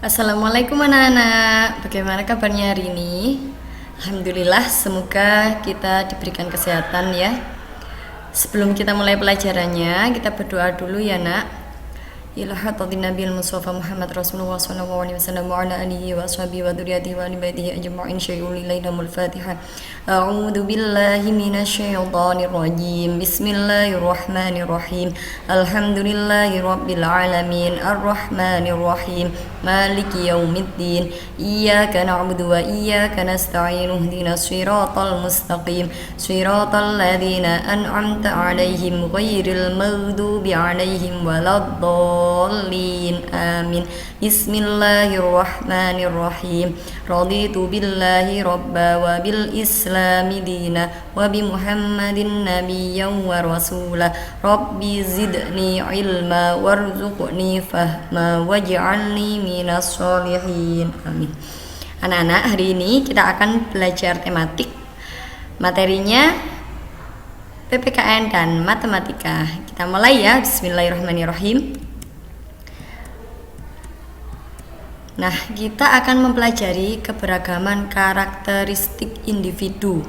Assalamualaikum anak-anak, bagaimana kabarnya hari ini? Alhamdulillah, semoga kita diberikan kesehatan ya. Sebelum kita mulai pelajarannya, kita berdoa dulu ya nak. Ila hadratin Nabil Mustafa Muhammad Rasulullah sallallahu alaihi wasallam wa ala alihi wa ashabihi wa dzurriyyatihi wa ali baitihi ajma'in syai'ul ilaihimul Fatihah. A'udzu billahi minasy syaithanir rajim. Bismillahirrahmanirrahim. Alhamdulillahi rabbil alamin arrahmanir rahim maliki yaumiddin. Iyyaka na'budu wa iyyaka nasta'in. Ihdinas siratal mustaqim. Siratal ladzina an'amta 'alaihim ghairil maghdubi 'alaihim waladdallin. Amin. Bismillahirrahmanirrahim. Raditu billahi rabba wa bil islami dina wa bi Muhammadin nabiyyan wa rasula. Rabbi zidni ilma warzuqni fahma waj'alni minas sholihin. Amin. Anak-anak, hari ini kita akan belajar tematik. Materinya PPKN dan matematika. Kita mulai ya. Bismillahirrahmanirrahim. Nah, kita akan mempelajari keberagaman karakteristik individu.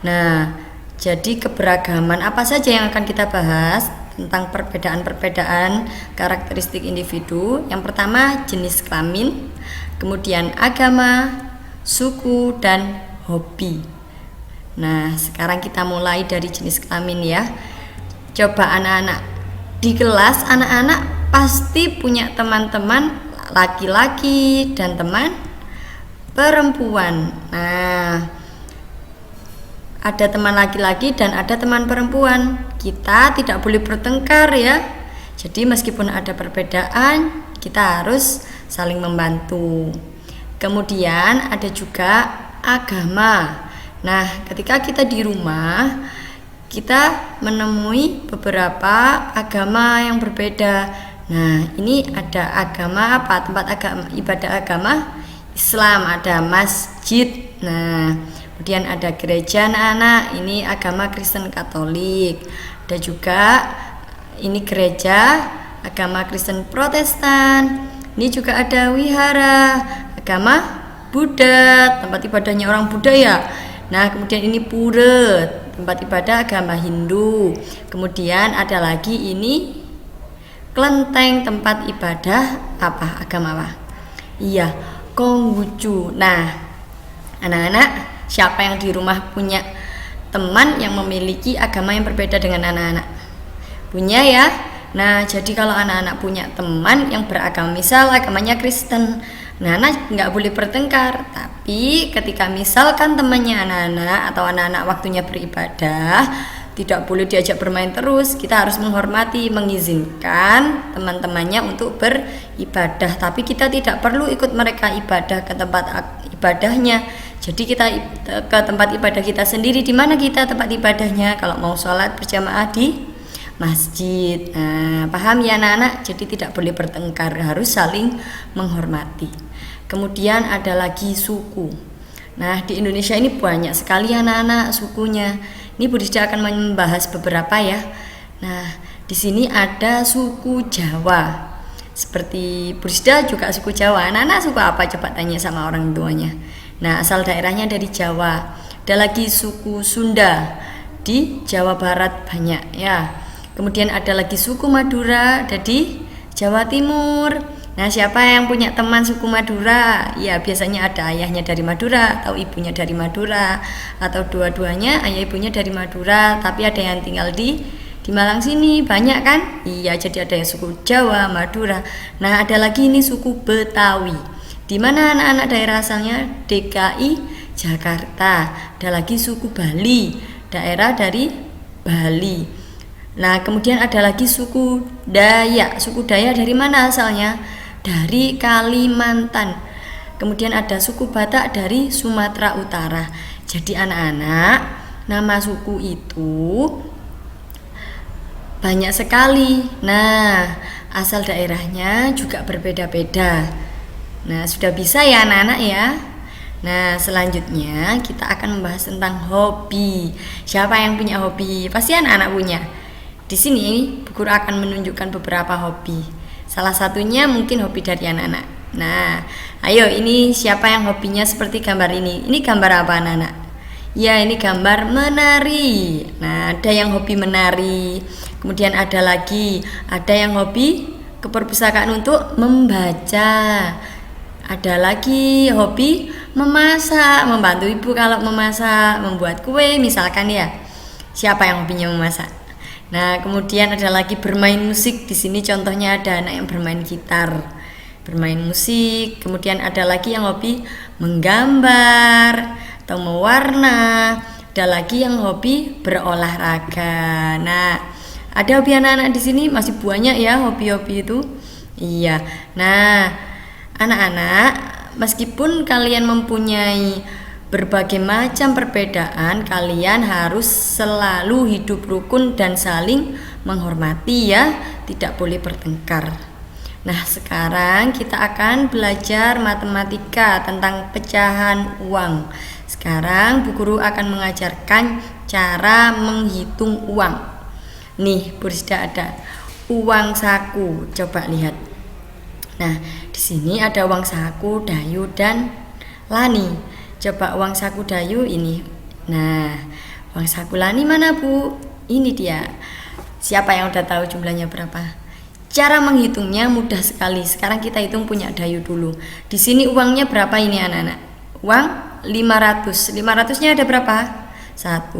Nah, jadi keberagaman apa saja yang akan kita bahas tentang perbedaan-perbedaan karakteristik individu. Yang pertama, jenis kelamin, kemudian agama, suku, dan hobi. Nah, sekarang kita mulai dari jenis kelamin ya. Coba anak-anak, di kelas anak-anak pasti punya teman-teman laki-laki dan teman perempuan. Nah, ada teman laki-laki dan ada teman perempuan. Kita tidak boleh bertengkar ya. Jadi meskipun ada perbedaan, kita harus saling membantu. Kemudian ada juga agama. Nah, ketika kita di rumah, kita menemui beberapa agama yang berbeda. Nah, ini ada agama apa? Tempat agama, ibadah agama Islam, ada masjid. Nah, kemudian ada gereja anak-anak, ini agama Kristen Katolik. Ada juga ini gereja agama Kristen Protestan. Ini juga ada wihara agama Buddha, tempat ibadahnya orang Buddha ya. Nah, kemudian ini pura, tempat ibadah agama Hindu. Kemudian ada lagi ini kelenteng, tempat ibadah apa? Agama apa? Iya, Konghucu. Nah, anak-anak, siapa yang di rumah punya teman yang memiliki agama yang berbeda dengan anak-anak? Punya ya? Nah, jadi kalau anak-anak punya teman yang beragama, misal agamanya Kristen, nah, anak nggak boleh bertengkar. Tapi ketika misalkan temannya anak-anak atau anak-anak waktunya beribadah, tidak boleh diajak bermain terus. Kita harus menghormati, mengizinkan teman-temannya untuk beribadah. Tapi kita tidak perlu ikut mereka ibadah ke tempat ibadahnya. Jadi kita ke tempat ibadah kita sendiri. Di mana kita tempat ibadahnya? Kalau mau sholat berjamaah di masjid. Nah, paham ya anak-anak? Jadi tidak boleh bertengkar, harus saling menghormati. Kemudian ada lagi suku. Nah, di Indonesia ini banyak sekali anak-anak sukunya. Ini Bu Rizda akan membahas beberapa ya. Nah, di sini ada suku Jawa. Seperti Bu Rizda juga suku Jawa. Anak-anak suku apa? Coba tanya sama orang tuanya. Nah, asal daerahnya dari Jawa. Ada lagi suku Sunda. Di Jawa Barat banyak ya. Kemudian ada lagi suku Madura, ada di Jawa Timur. Nah, siapa yang punya teman suku Madura? Ya, biasanya ada ayahnya dari Madura atau ibunya dari Madura, atau dua-duanya ayah ibunya dari Madura, tapi ada yang tinggal di Malang sini, banyak kan? Iya, jadi ada yang suku Jawa, Madura. Nah, ada lagi ini suku Betawi. Di mana anak-anak daerah asalnya? DKI Jakarta. Ada lagi suku Bali, daerah dari Bali. Nah, kemudian ada lagi suku Dayak. Suku Dayak dari mana asalnya? Dari Kalimantan. Kemudian ada suku Batak dari Sumatera Utara. Jadi anak-anak, nama suku itu banyak sekali. Nah, asal daerahnya juga berbeda-beda. Nah, sudah bisa ya anak-anak ya. Nah, selanjutnya kita akan membahas tentang hobi. Siapa yang punya hobi? Pasti anak-anak punya. Di sini Bu Guru akan menunjukkan beberapa hobi. Salah satunya mungkin hobi dari anak-anak. Nah, ayo ini siapa yang hobinya seperti gambar ini? Ini gambar apa anak-anak? Ya, ini gambar menari. Nah, ada yang hobi menari. Kemudian ada yang hobi ke perpustakaan untuk membaca. Ada lagi hobi memasak, membantu ibu kalau memasak, membuat kue misalkan ya. Siapa yang hobinya memasak? Nah, kemudian ada lagi bermain musik. Di sini contohnya ada anak yang bermain gitar, bermain musik. Kemudian ada lagi yang hobi menggambar atau mewarna. Ada lagi yang hobi berolahraga. Nah, ada hobi anak-anak di sini masih banyak ya hobi-hobi itu. Iya. Nah, anak-anak, meskipun kalian mempunyai berbagai macam perbedaan, kalian harus selalu hidup rukun dan saling menghormati ya, tidak boleh bertengkar. Nah, sekarang kita akan belajar matematika tentang pecahan uang. Sekarang Bu Guru akan mengajarkan cara menghitung uang. Nih, Bu Rizda ada uang saku. Coba lihat. Nah, di sini ada uang saku, Dayu dan Lani. Coba uang saku Dayu ini. Nah, uang saku Lani mana Bu? Ini dia. Siapa yang udah tahu jumlahnya berapa? Cara menghitungnya mudah sekali. Sekarang kita hitung punya Dayu dulu. Di sini uangnya berapa ini anak-anak? Uang 500. 500-nya ada berapa? 1,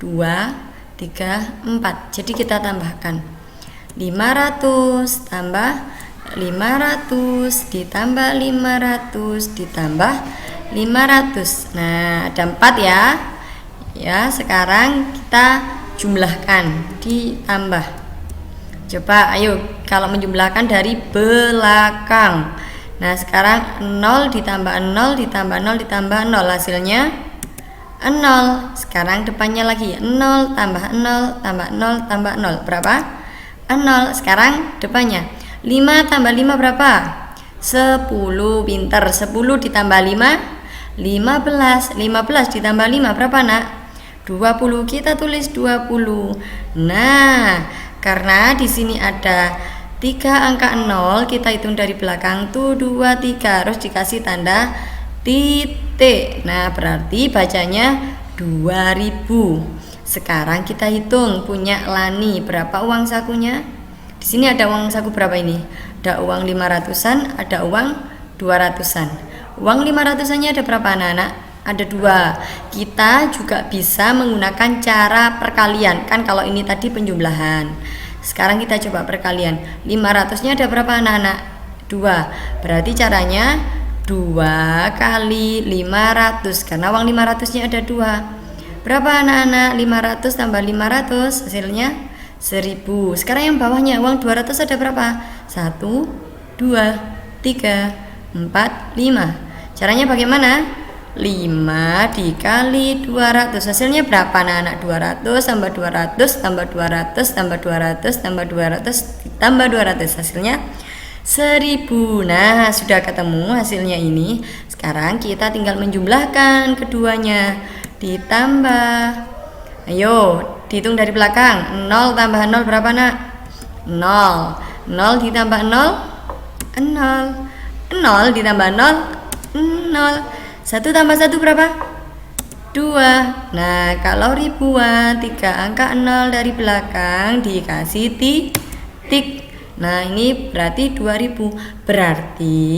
2, 3, 4. Jadi kita tambahkan 500 tambah 500 ditambah 500 ditambah 500. Nah, ada 4 ya. Ya, sekarang kita jumlahkan, ditambah. Coba ayo kalau menjumlahkan dari belakang. Nah, sekarang 0 ditambah 0 ditambah 0 ditambah 0 hasilnya 0. Sekarang depannya lagi 0 tambah 0 tambah 0 tambah 0. Berapa? 0. Sekarang depannya 5 tambah 5 berapa? 10. Pinter. 10 ditambah 5 15. 15 ditambah 5 berapa nak? 20. Kita tulis 20. Nah, karena di sini ada 3 angka 0, kita hitung dari belakang tuh 2, 3 harus dikasih tanda titik. Nah, berarti bacanya 2000. Sekarang kita hitung punya Lani berapa uang sakunya? Di sini ada uang saku berapa ini? Ada uang 500-an, ada uang 200-an. Uang 500-annya ada berapa anak-anak? Ada 2. Kita juga bisa menggunakan cara perkalian. Kan kalau ini tadi penjumlahan. Sekarang kita coba perkalian. 500-nya ada berapa anak-anak? 2. Berarti caranya 2 kali 500. Karena uang 500-nya ada 2. Berapa anak-anak? 500 tambah 500 hasilnya 1000. Sekarang yang bawahnya uang 200 ada berapa? 1, 2, 3, 4, 5. Caranya bagaimana? 5 dikali 200 hasilnya berapa anak-anak? 200 tambah 200 tambah 200 tambah 200 tambah 200 tambah 200 hasilnya 1000. Nah, sudah ketemu hasilnya ini. Sekarang kita tinggal menjumlahkan keduanya, ditambah. Ayo dihitung dari belakang. 0 tambah 0 berapa nak? 0. 0 ditambah 0 0. 0 ditambah 0 0. 1 tambah 1 berapa? 2. Nah, kalau ribuan 3 angka 0 dari belakang dikasih titik. Nah, ini berarti 2000. Berarti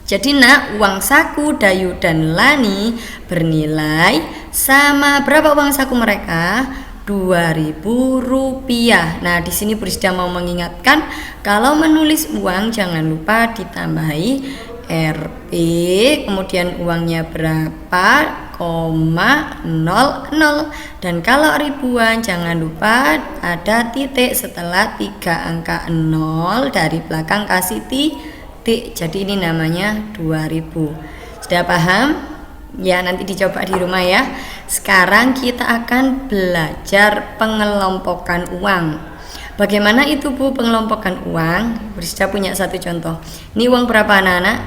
jadi nak, uang saku Dayu dan Lani bernilai sama. Berapa uang saku mereka? 2000 rupiah. Nah, di sini Bu Rizda mau mengingatkan kalau menulis uang jangan lupa ditambahi Rp, kemudian uangnya berapa, koma 00. Dan kalau ribuan jangan lupa ada titik setelah 3 angka 0 dari belakang kasih titik. Jadi ini namanya 2000. Sudah paham? Ya, nanti dicoba di rumah ya. Sekarang kita akan belajar pengelompokan uang. Bagaimana itu Bu pengelompokan uang? Rizda punya satu contoh. Ini uang berapa anak-anak?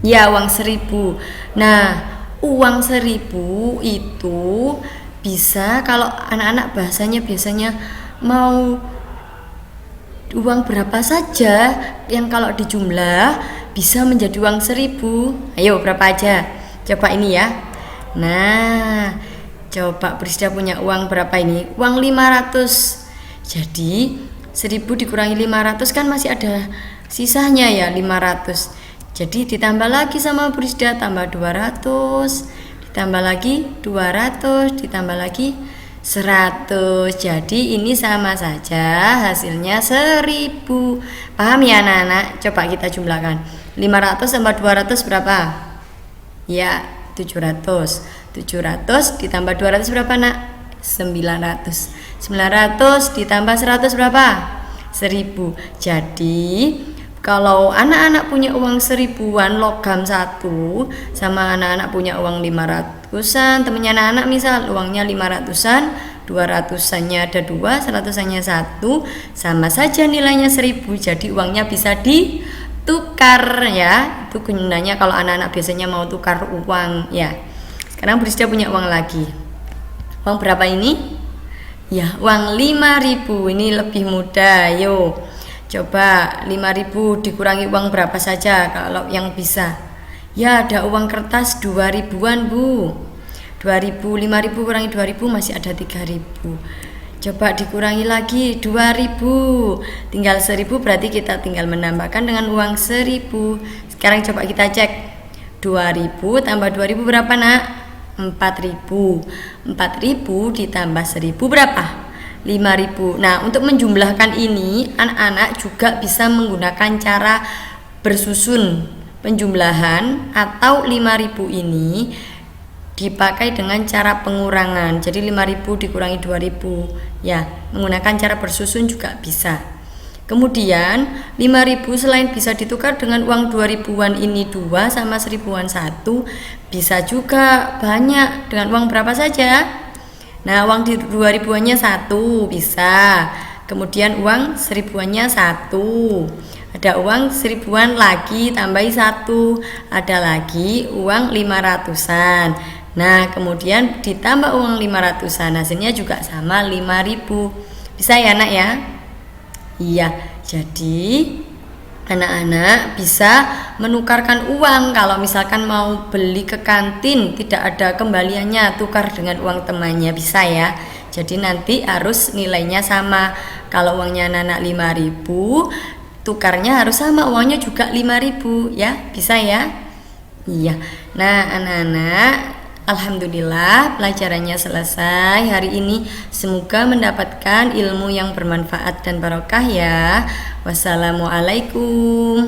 Ya, uang 1000. Nah, uang 1000 itu bisa, kalau anak-anak bahasanya biasanya mau uang berapa saja yang kalau dijumlah bisa menjadi uang 1.000? Ayo, berapa aja? Coba ini ya. Nah, coba Prisda punya uang berapa ini? Uang 500. Jadi 1.000 dikurangi 500 kan masih ada sisanya ya, 500. Jadi ditambah lagi sama Prisda, tambah 200, ditambah lagi 200, ditambah lagi 100. Jadi ini sama saja, hasilnya 1.000. Paham ya anak-anak? Coba kita jumlahkan. 500 tambah 200 berapa? Ya, 700. 700 ditambah 200 berapa, Nak? 900. 900 ditambah 100 berapa? 1.000. Jadi kalau anak-anak punya uang 1.000-an logam 1 sama anak-anak punya uang 500-an, temennya anak-anak misal uangnya 500-an, 200-annya ada 2, 100-annya 1, sama saja nilainya 1.000. Jadi uangnya bisa ditukar ya. Itu gunanya kalau anak-anak biasanya mau tukar uang ya. Sekarang Prisda punya uang lagi. Uang berapa ini? Ya, uang 5.000. Ini lebih mudah. Yuk. Coba 5.000 dikurangi uang berapa saja kalau yang bisa? Ya, ada uang kertas 2.000-an, Bu. 2.000, 5.000 kurangi 2.000 masih ada 3.000. Coba dikurangi lagi 2.000. Tinggal 1.000, berarti kita tinggal menambahkan dengan uang 1.000. Sekarang coba kita cek. 2.000 tambah 2.000 berapa, Nak? 4.000. 4.000 ditambah 1.000 berapa? 5.000. Nah, untuk menjumlahkan ini anak-anak juga bisa menggunakan cara bersusun penjumlahan, atau 5.000 ini dipakai dengan cara pengurangan. Jadi 5.000 dikurangi 2.000 ya, menggunakan cara bersusun juga bisa. Kemudian 5.000 selain bisa ditukar dengan uang 2.000-an ini 2 sama 1.000-an 1, bisa juga banyak dengan uang berapa saja? Nah, uang di 2.000-annya 1 bisa. Kemudian uang 1.000-annya 1. Ada uang 1.000-an lagi tambahi 1. Ada lagi uang 500-an. Nah, kemudian ditambah uang 500-an, hasilnya juga sama 5.000. Bisa ya, Nak ya? Iya. Jadi anak-anak bisa menukarkan uang. Kalau misalkan mau beli ke kantin tidak ada kembaliannya, tukar dengan uang temannya, bisa ya. Jadi nanti harus nilainya sama. Kalau uangnya anak-anak 5.000, tukarnya harus sama, uangnya juga 5.000 ya, bisa ya. Iya. Nah anak-anak, alhamdulillah pelajarannya selesai hari ini. Semoga mendapatkan ilmu yang bermanfaat dan barokah ya. Wassalamualaikum.